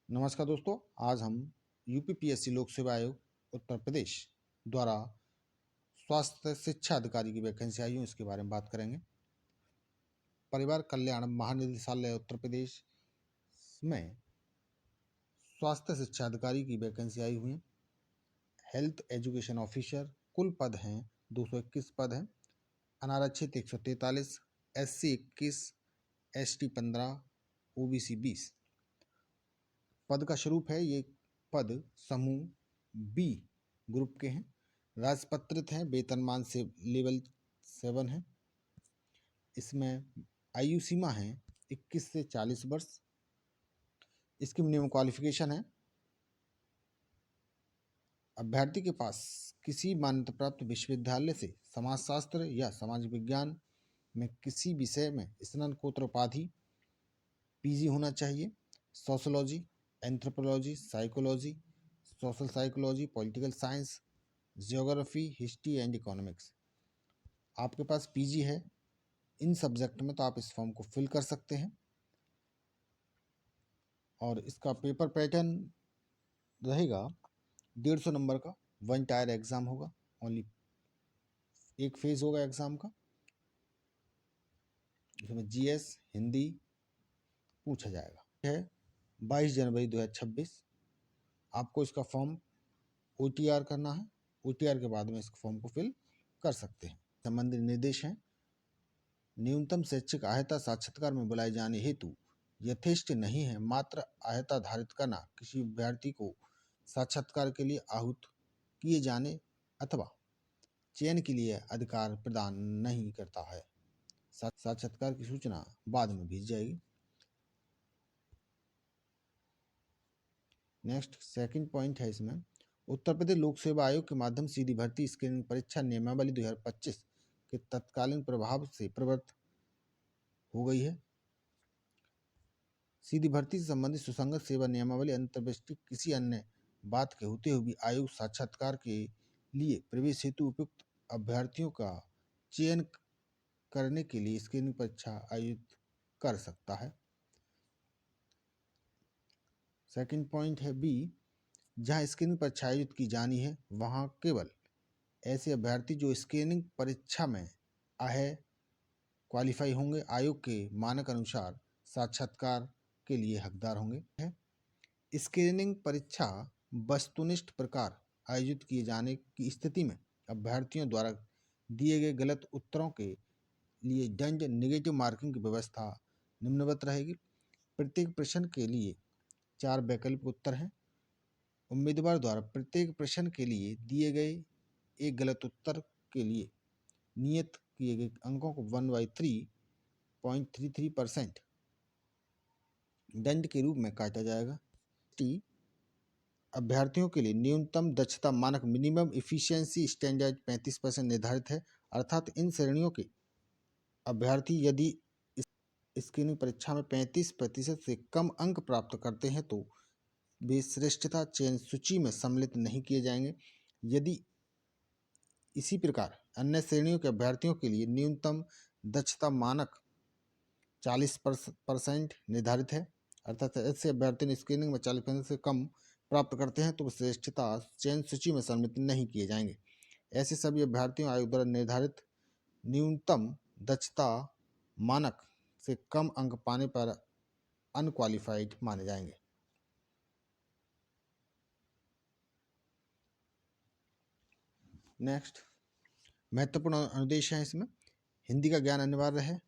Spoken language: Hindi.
नमस्कार दोस्तों, आज हम यूपीपीएससी लोक सेवा आयोग उत्तर प्रदेश द्वारा स्वास्थ्य शिक्षा अधिकारी की वैकेंसी आई है, इसके बारे में बात करेंगे। परिवार कल्याण महानिदेशालय उत्तर प्रदेश में स्वास्थ्य शिक्षा अधिकारी की वैकेंसी आई हुई है। हेल्थ एजुकेशन ऑफिसर कुल पद हैं 221 पद हैं। अनारक्षित 143, SC 21, ST 15, OBC 20। पद का स्वरूप है, ये पद समूह बी ग्रुप के हैं। राजपत्रित हैं, वेतनमान से लेवल 7 है। इसमें आयु सीमा है 21 से 40 वर्ष। इसकी मिनिमम क्वालिफिकेशन है अभ्यर्थी के पास किसी मान्यता प्राप्त विश्वविद्यालय से समाजशास्त्र या समाज विज्ञान में किसी विषय में स्नातकोत्तर उपाधि PG होना चाहिए। Sociology, anthropology, psychology, social psychology, political science, geography, history and economics आपके पास PG है इन सब्जेक्ट में, तो आप इस फॉर्म को फिल कर सकते हैं। और इसका पेपर पैटर्न रहेगा 150 नंबर का, 1 टायर एग्जाम होगा। ओनली एक फेज होगा एग्जाम का, इसमें GS हिंदी पूछा जाएगा। है 22 जनवरी 2026। आपको इसका फॉर्म OTR करना है। OTR के बाद में इस फॉर्म को फिल कर सकते हैं। संबंधित निर्देश हैं, न्यूनतम शैक्षिक अहर्ता साक्षात्कार में बुलाए जाने हेतु यथेष्ट नहीं है। मात्र अहर्ता धारित करना किसी अभ्यर्थी को साक्षात्कार के लिए आहूत किए जाने अथवा चयन के लिए अधिकार प्रदान नहीं करता है। साक्षात्कार की सूचना बाद में भेजी जाएगी। नेक्स्ट सेकंड पॉइंट है इसमें, उत्तर प्रदेश लोक सेवा आयोग के माध्यम से सीधी भर्ती स्क्रीनिंग परीक्षा नियमावली 2025 के तत्कालीन प्रभाव से प्रवृत्त हो गई है। सीधी भर्ती से संबंधित सुसंगत सेवा नियमावली अंतर्दृष्टि किसी अन्य बात के होते हुए भी आयोग साक्षात्कार के लिए प्रवेश हेतु उपयुक्त अभ्यर्थियों का चयन करने के लिए स्क्रीनिंग परीक्षा आयोजित कर सकता है। सेकंड पॉइंट है B, जहां स्क्रीनिंग परीक्षा आयोजित की जानी है वहां केवल ऐसे अभ्यर्थी जो स्क्रीनिंग परीक्षा में क्वालिफाई होंगे आयोग के मानक अनुसार साक्षात्कार के लिए हकदार होंगे। स्क्रीनिंग परीक्षा वस्तुनिष्ठ प्रकार आयोजित किए जाने की स्थिति में अभ्यर्थियों द्वारा दिए गए गलत उत्तरों के लिए दंड नेगेटिव मार्किंग की व्यवस्था निम्नवत रहेगी। प्रत्येक प्रश्न के लिए 4 वैकल्पिक उत्तर हैं। उम्मीदवार द्वारा प्रत्येक प्रश्न के लिए दिए गए एक गलत उत्तर के लिए नियत किए गए अंकों को 1/3.33% दंड के रूप में काटा जाएगा। अभ्यर्थियों के लिए न्यूनतम दक्षता मानक मिनिमम इफिशियंसी स्टैंडर्ड 35% निर्धारित है। अर्थात इन श्रेणियों के अभ्यर्थी यदि स्क्रीनिंग परीक्षा में 35% से कम अंक प्राप्त करते हैं तो वे श्रेष्ठता चयन सूची में सम्मिलित नहीं किए जाएंगे। यदि इसी प्रकार अन्य श्रेणियों के अभ्यर्थियों के लिए न्यूनतम दक्षता मानक 40% निर्धारित है, अर्थात ऐसे अभ्यर्थी स्क्रीनिंग में 40% से कम प्राप्त करते हैं तो श्रेष्ठता चयन सूची में सम्मिलित नहीं किए जाएंगे। ऐसे सभी अभ्यर्थियों आयोग द्वारा निर्धारित न्यूनतम दक्षता मानक से कम अंक पाने पर अनक्वालिफाइड माने जाएंगे। नेक्स्ट महत्वपूर्ण अनुदेश है इसमें, हिंदी का ज्ञान अनिवार्य है।